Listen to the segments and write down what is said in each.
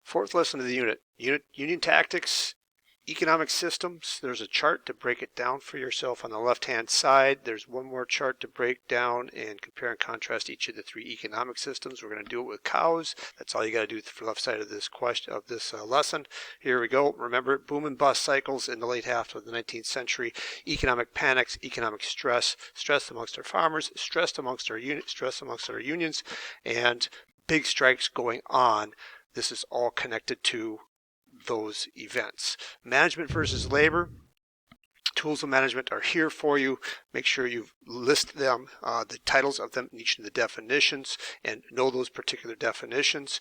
Fourth lesson of the unit, union tactics, economic systems. There's a chart to break it down for yourself on the left-hand side. There's one more chart to break down and compare and contrast each of the three economic systems. We're going to do it with cows. That's all you got to do for the left side of this lesson. Here we go. Remember, boom and bust cycles in the late half of the 19th century. Economic panics, economic stress, stress amongst our farmers, stress amongst our unions, and big strikes going on. This is all connected to those events. Management versus labor. Tools of management are here for you. Make sure you list them, the titles of them, each of the definitions, and know those particular definitions.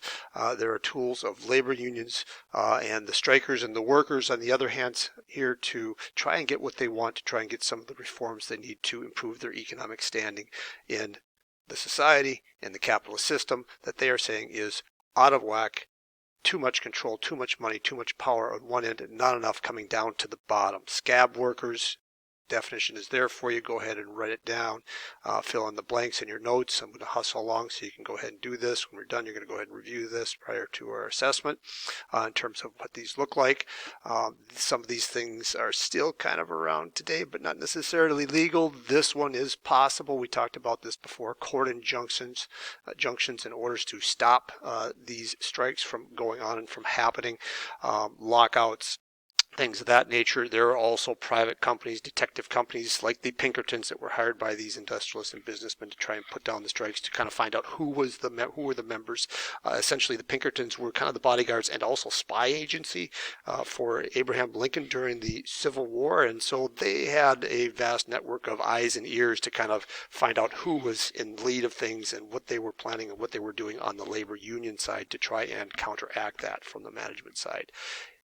There are tools of labor unions and the strikers and the workers, on the other hand, here to try and get what they want, to try and get some of the reforms they need to improve their economic standing in the society and the capitalist system that they are saying is out of whack. Too much control, too much money, too much power on one end, and not enough coming down to the bottom. Scab workers, definition is there for you. Go ahead and write it down. Fill in the blanks in your notes. I'm going to hustle along so you can go ahead and do this. When we're done, you're going to go ahead and review this prior to our assessment in terms of what these look like. Some of these things are still kind of around today, but not necessarily legal. This one is possible. We talked about this before. Court injunctions, junctions in orders to stop these strikes from going on and from happening. Lockouts. Things of that nature. There are also private companies, detective companies like the Pinkertons that were hired by these industrialists and businessmen to try and put down the strikes, to kind of find out who were the members. Essentially, the Pinkertons were kind of the bodyguards and also spy agency for Abraham Lincoln during the Civil War, and so they had a vast network of eyes and ears to kind of find out who was in the lead of things and what they were planning and what they were doing on the labor union side to try and counteract that from the management side.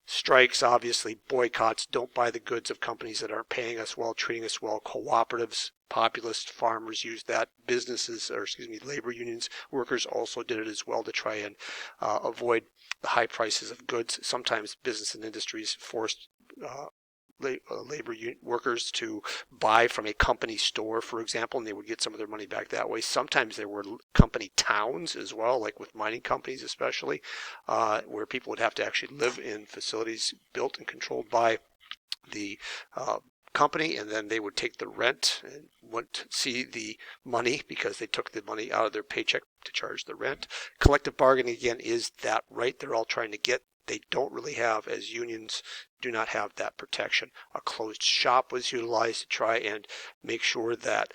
Strikes, obviously, boycotts, don't buy the goods of companies that aren't paying us well, treating us well. Cooperatives, populist farmers use that. Labor unions, workers also did it as well to try and avoid the high prices of goods. Sometimes business and industries forced labor workers to buy from a company store, for example, and they would get some of their money back that way. Sometimes there were company towns as well, like with mining companies especially, where people would have to actually live in facilities built and controlled by the company, and then they would take the rent and wouldn't see the money because they took the money out of their paycheck to charge the rent. Collective bargaining, again, is that right they're all trying to get. They don't really have, as unions do not have that protection. A closed shop was utilized to try and make sure that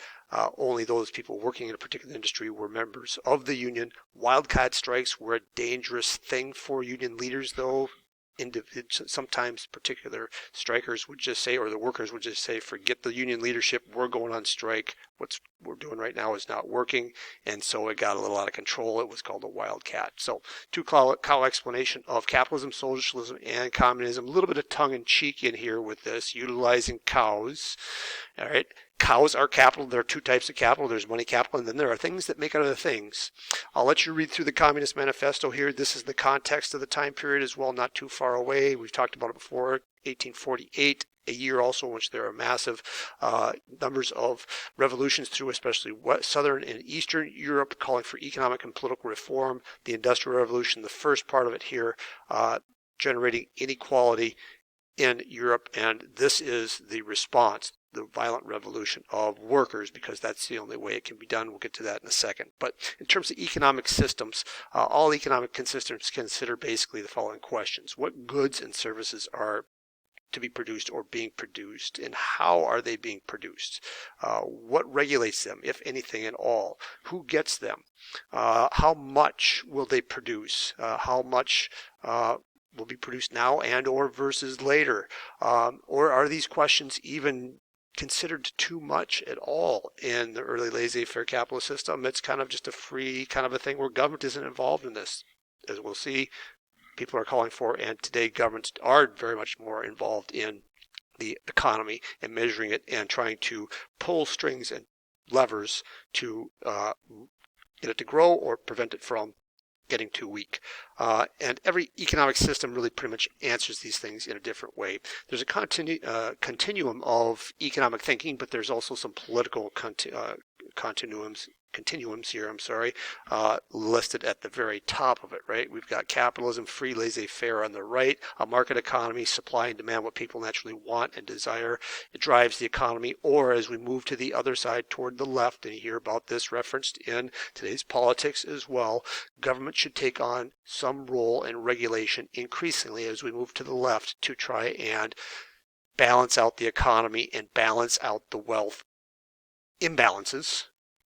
only those people working in a particular industry were members of the union. Wildcat strikes were a dangerous thing for union leaders, though. Sometimes particular strikers would just say, or the workers would just say, forget the union leadership, we're going on strike. What we're doing right now is not working. And so it got a little out of control. It was called a wildcat. So two-cow explanation of capitalism, socialism, and communism. A little bit of tongue-in-cheek in here with this, utilizing cows. All right. Cows are capital. There are two types of capital. There's money capital, and then there are things that make other things. I'll let you read through the Communist Manifesto here. This is the context of the time period as well, not too far away. We've talked about it before, 1848. A year also in which there are massive numbers of revolutions through especially Southern and Eastern Europe calling for economic and political reform. The Industrial Revolution, the first part of it here, generating inequality in Europe, and this is the response, the violent revolution of workers, because that's the only way it can be done. We'll get to that in a second. But in terms of economic systems, all economic systems consider basically the following questions. What goods and services are to be produced or being produced, and how are they being produced? What regulates them, if anything at all? Who gets them? How much will they produce? How much will be produced now and or versus later? Or are these questions even considered too much at all in the early laissez-faire capitalist system? It's kind of just a free kind of a thing where government isn't involved in this. As we'll see, people are calling for, and today governments are very much more involved in the economy and measuring it and trying to pull strings and levers to get it to grow or prevent it from getting too weak. And every economic system really pretty much answers these things in a different way. There's a continuum of economic thinking, but there's also some political continuums continuums here, listed at the very top of it, right? We've got capitalism, free laissez-faire on the right, a market economy, supply and demand, what people naturally want and desire. It drives the economy. Or as we move to the other side toward the left, and you hear about this referenced in today's politics as well, government should take on some role in regulation increasingly as we move to the left to try and balance out the economy and balance out the wealth imbalances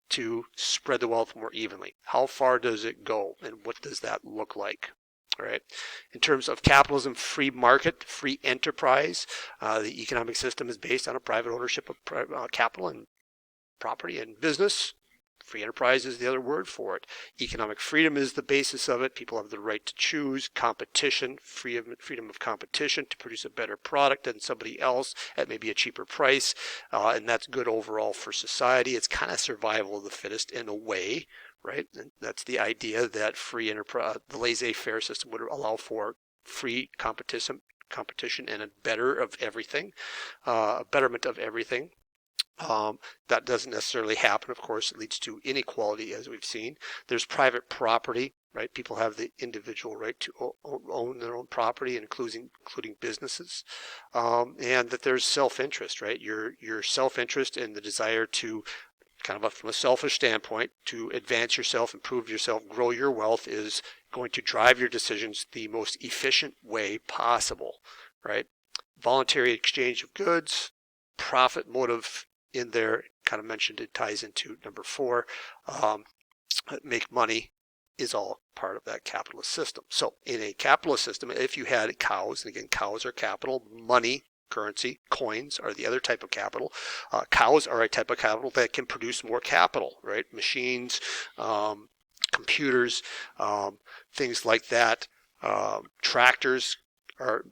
to spread the wealth more evenly. How far does it go, and what does that look like? All right. In terms of capitalism, free market, free enterprise, the economic system is based on a private ownership of capital and property and business. Free enterprise is the other word for it. Economic freedom is the basis of it. People have the right to choose. Competition, freedom of competition to produce a better product than somebody else at maybe a cheaper price. And that's good overall for society. It's kind of survival of the fittest in a way, right? And that's the idea that free enterprise, the laissez-faire system would allow for free competition and a betterment of everything. That doesn't necessarily happen. Of course, it leads to inequality, as we've seen. There's private property, right? People have the individual right to own their own property, including businesses, and that there's self-interest, right? Your self-interest and the desire to from a selfish standpoint to advance yourself, improve yourself, grow your wealth is going to drive your decisions the most efficient way possible, right? Voluntary exchange of goods, profit motive in there, kind of mentioned, it ties into number 4. Make money is all part of that capitalist system. So in a capitalist system, if you had cows, and again, cows are capital, money, currency, coins are the other type of capital. Cows are a type of capital that can produce more capital, right? Machines, computers, things like that. Tractors are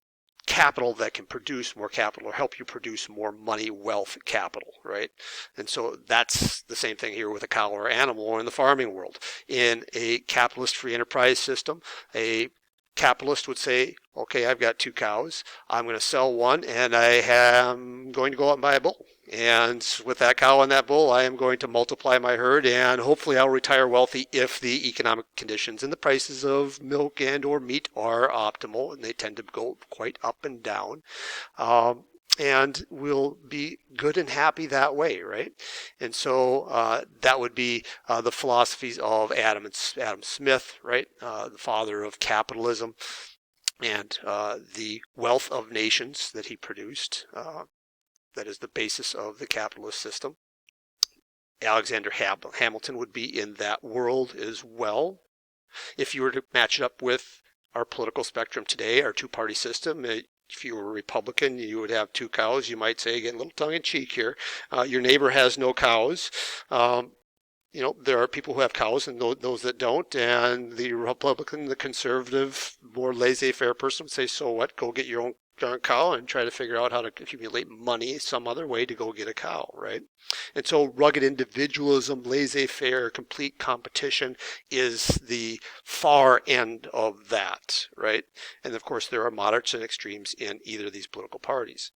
capital that can produce more capital or help you produce more money, wealth, capital, right? And so that's the same thing here with a cow or animal or in the farming world. In a capitalist free enterprise system, a capitalist would say, okay, I've got 2 cows. I'm going to sell one and I am going to go out and buy a bull. And with that cow and that bull, I am going to multiply my herd and hopefully I'll retire wealthy if the economic conditions and the prices of milk and or meat are optimal, and they tend to go quite up and down. And we'll be good and happy that way, right? And so that would be the philosophies of Adam Smith, right? The father of capitalism, and the wealth of nations that he produced. That is the basis of the capitalist system. Alexander Hamilton would be in that world as well. If you were to match it up with our political spectrum today, our 2-party system, if you were a Republican, you would have 2 cows. You might say, again, a little tongue-in-cheek here, your neighbor has no cows. There are people who have cows and those that don't, and the Republican, the conservative, more laissez-faire person would say, so what, go get your own darn cow and try to figure out how to accumulate money some other way to go get a cow, right? And so rugged individualism, laissez-faire, complete competition is the far end of that, right? And of course there are moderates and extremes in either of these political parties,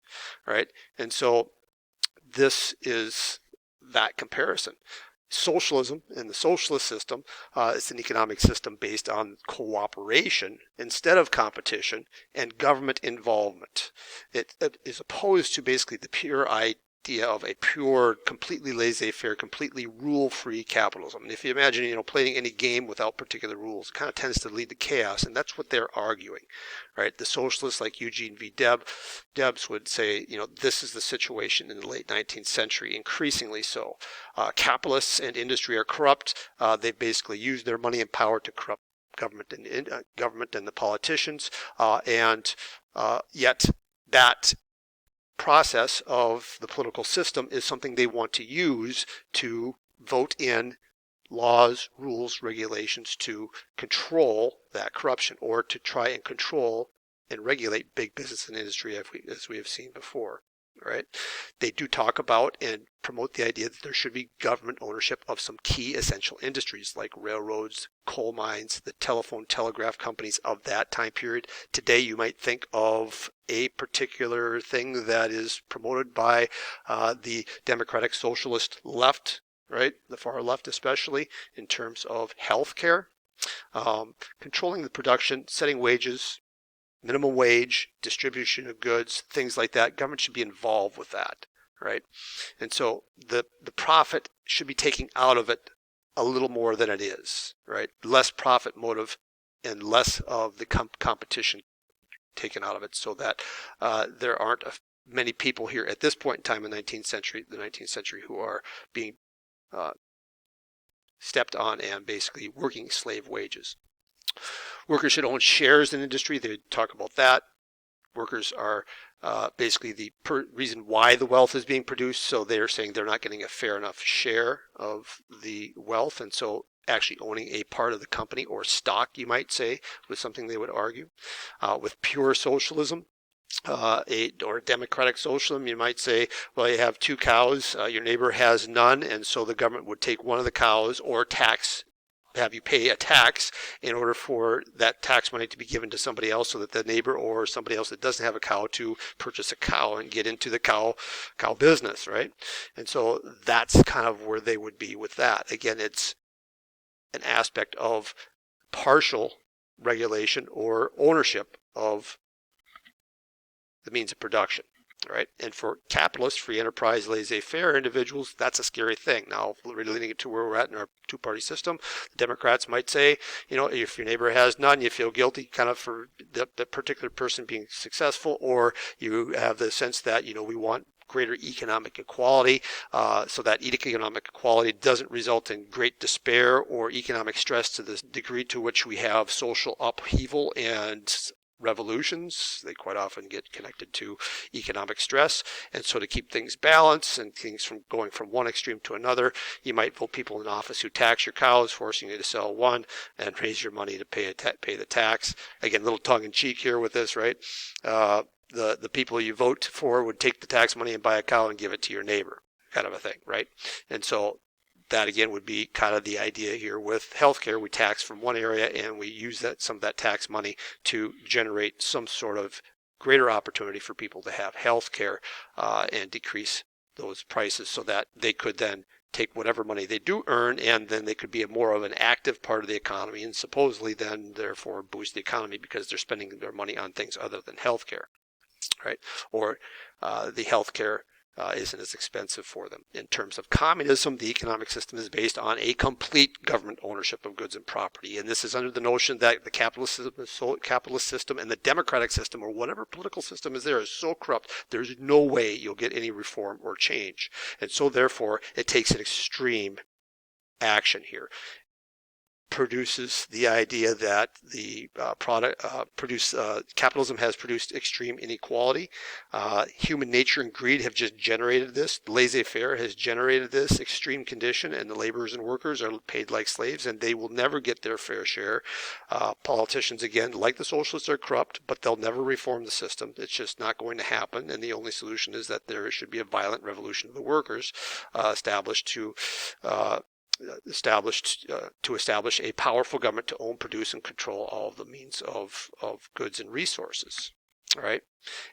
right? And so this is that comparison. Socialism and the socialist system is an economic system based on cooperation instead of competition and government involvement. It is opposed to basically the pure idea of a pure, completely laissez-faire, completely rule-free capitalism. And if you imagine, playing any game without particular rules, it kind of tends to lead to chaos, and that's what they're arguing, right? The socialists like Eugene V. Debs would say, this is the situation in the late 19th century, increasingly so. Capitalists and industry are corrupt. They've basically used their money and power to corrupt government and the politicians, and yet that process of the political system is something they want to use to vote in laws, rules, regulations to control that corruption, or to try and control and regulate big business and industry as we have seen before. Right? They do talk about and promote the idea that there should be government ownership of some key essential industries like railroads, coal mines, the telephone telegraph companies of that time period. Today you might think of a particular thing that is promoted by the democratic socialist left right? The far left especially, in terms of health care, controlling the production, setting wages, minimum wage, distribution of goods, things like that. Government should be involved with that, right? And so the profit should be taking out of it a little more than it is, right? Less profit motive and less of the competition taken out of it, so that there aren't many people here at this point in time in the 19th century who are being stepped on and basically working slave wages. Workers should own shares in industry. They talk about that. Workers are basically the reason why the wealth is being produced, so they're saying they're not getting a fair enough share of the wealth, and so actually owning a part of the company, or stock, you might say, was something they would argue. With pure socialism, or democratic socialism, you might say, well, you have 2 cows, your neighbor has none, and so the government would take one of the cows, or have you pay a tax in order for that tax money to be given to somebody else, so that the neighbor or somebody else that doesn't have a cow to purchase a cow and get into the cow business, right? And so that's kind of where they would be with that. Again, it's an aspect of partial regulation or ownership of the means of production, right? And for capitalists, free enterprise, laissez-faire individuals, that's a scary thing. Now, relating it to where we're at in our two-party system, the Democrats might say, if your neighbor has none, you feel guilty kind of for that particular person being successful, or you have the sense that, we want greater economic equality, so that economic equality doesn't result in great despair or economic stress to the degree to which we have social upheaval and revolutions. They quite often get connected to economic stress, and so to keep things balanced and things from going from one extreme to another, you might vote people in office who tax your cows, forcing you to sell one and raise your money to pay the tax. Again, a little tongue-in-cheek here with this, right? The people you vote for would take the tax money and buy a cow and give it to your neighbor, kind of a thing, right? And so that again would be kind of the idea here with healthcare. We tax from one area and we use some of that tax money to generate some sort of greater opportunity for people to have healthcare, and decrease those prices, so that they could then take whatever money they do earn, and then they could be more of an active part of the economy, and supposedly then therefore boost the economy because they're spending their money on things other than healthcare, right? Or the healthcare isn't as expensive for them. In terms of communism, the economic system is based on a complete government ownership of goods and property. And this is under the notion that the capitalist system and the democratic system, or whatever political system is there, is so corrupt, there's no way you'll get any reform or change. And so therefore, it takes an extreme action here. Produces the idea that the capitalism has produced extreme inequality. Human nature and greed have just generated this. Laissez-faire has generated this extreme condition, and the laborers and workers are paid like slaves, and they will never get their fair share. Politicians, again, like the socialists, are corrupt, but they'll never reform the system. It's just not going to happen, and the only solution is that there should be a violent revolution of the workers established to establish a powerful government to own, produce, and control all of the means of goods and resources. All right.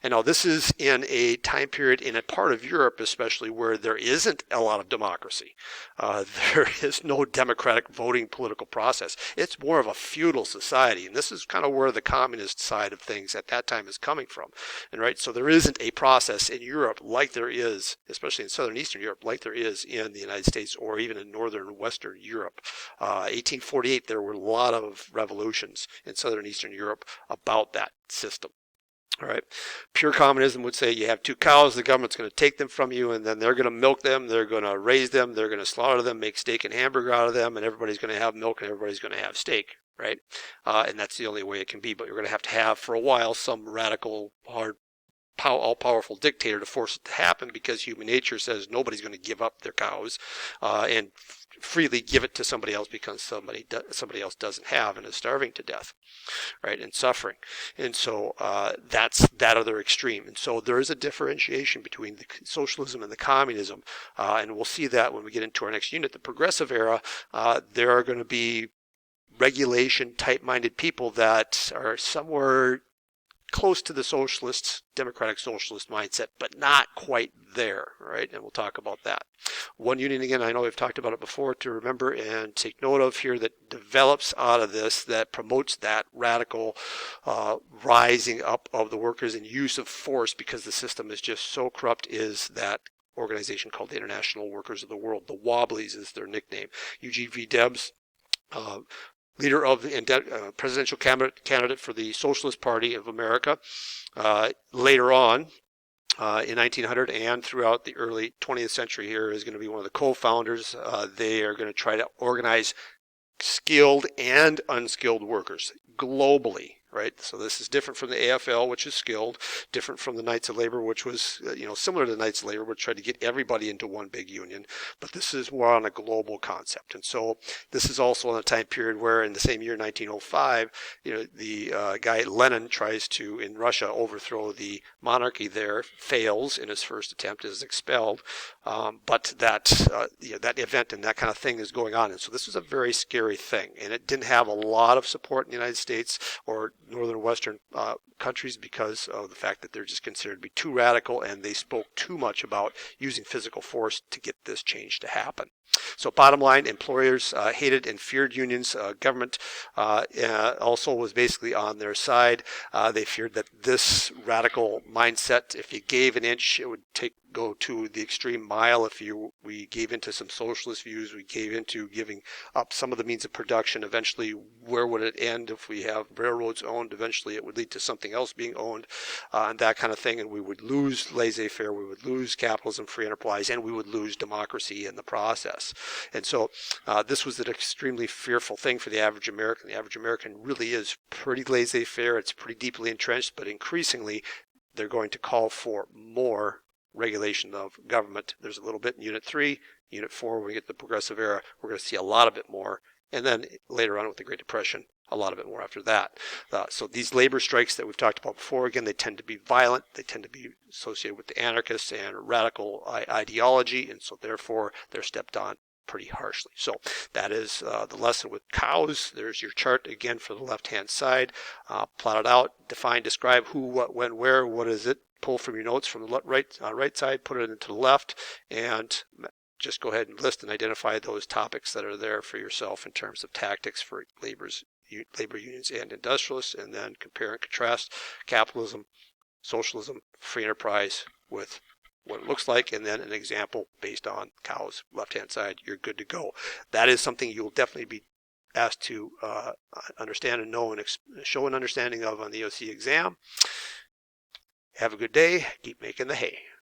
And now this is in a time period in a part of Europe, especially, where there isn't a lot of democracy. There is no democratic voting political process. It's more of a feudal society. And this is kind of where the communist side of things at that time is coming from. And right, so there isn't a process in Europe like there is, especially in Southern Eastern Europe, like there is in the United States, or even in Northern and Western Europe. 1848, there were a lot of revolutions in Southern Eastern Europe about that system. All right. Pure communism would say you have 2 cows, the government's going to take them from you, and then they're going to milk them, they're going to raise them, they're going to slaughter them, make steak and hamburger out of them, and everybody's going to have milk and everybody's going to have steak, right? And that's the only way it can be. But you're going to have for a while some radical, all-powerful dictator to force it to happen, because human nature says nobody's going to give up their cows and freely give it to somebody else because somebody else doesn't have and is starving to death, right, and suffering. And so that's that other extreme. And so there is a differentiation between the socialism and the communism, and we'll see that when we get into our next unit, the progressive era. There are going to be regulation type-minded people that are somewhere close to the socialist, democratic socialist mindset, but not quite there, right? And we'll talk about that. One union, again, I know we've talked about it before, to remember and take note of here, that develops out of this, that promotes that radical rising up of the workers and use of force, because the system is just so corrupt, is that organization called the International Workers of the World. The Wobblies is their nickname. Eugene V. Debs, leader of the presidential candidate for the Socialist Party of America, later on in 1900 and throughout the early 20th century here, is going to be one of the co-founders. They are going to try to organize skilled and unskilled workers globally, right? So this is different from the AFL, which is skilled, different from the Knights of Labor, which was, similar to the Knights of Labor, which tried to get everybody into one big union, but this is more on a global concept. And so this is also in a time period where, in the same year, 1905, the guy Lenin tries to, in Russia, overthrow the monarchy there, fails in his first attempt, is expelled, but that event and that kind of thing is going on. And so this was a very scary thing, and it didn't have a lot of support in the United States or northern western countries, because of the fact that they're just considered to be too radical, and they spoke too much about using physical force to get this change to happen. So bottom line, employers hated and feared unions. Government also was basically on their side. They feared that this radical mindset, if you gave an inch, it would go to the extreme mile. If we gave into some socialist views, we gave into giving up some of the means of production. Eventually, where would it end? If we have railroads owned, eventually it would lead to something else being owned, and that kind of thing. And we would lose laissez-faire, we would lose capitalism, free enterprise, and we would lose democracy in the process. And so this was an extremely fearful thing for the average American. The average American really is pretty laissez-faire. It's pretty deeply entrenched, but increasingly they're going to call for more regulation of government. There's a little bit in Unit 3. Unit 4, when we get the progressive era, we're going to see a lot of it more. And then later on with the Great Depression, a lot of it more after that. So these labor strikes that we've talked about before, again, they tend to be violent. They tend to be associated with the anarchists and radical ideology, and so therefore they're stepped on pretty harshly. So that is the lesson with cows. There's your chart again for the left-hand side. Plot it out, define, describe who, what, when, where, what is it. Pull from your notes from the right side, put it into the left, and just go ahead and list and identify those topics that are there for yourself in terms of tactics for labor unions and industrialists, and then compare and contrast capitalism, socialism, free enterprise with what it looks like, and then an example based on cows, left-hand side. You're good to go. That is something you'll definitely be asked to understand and know and show an understanding of on the OC exam. Have a good day. Keep making the hay.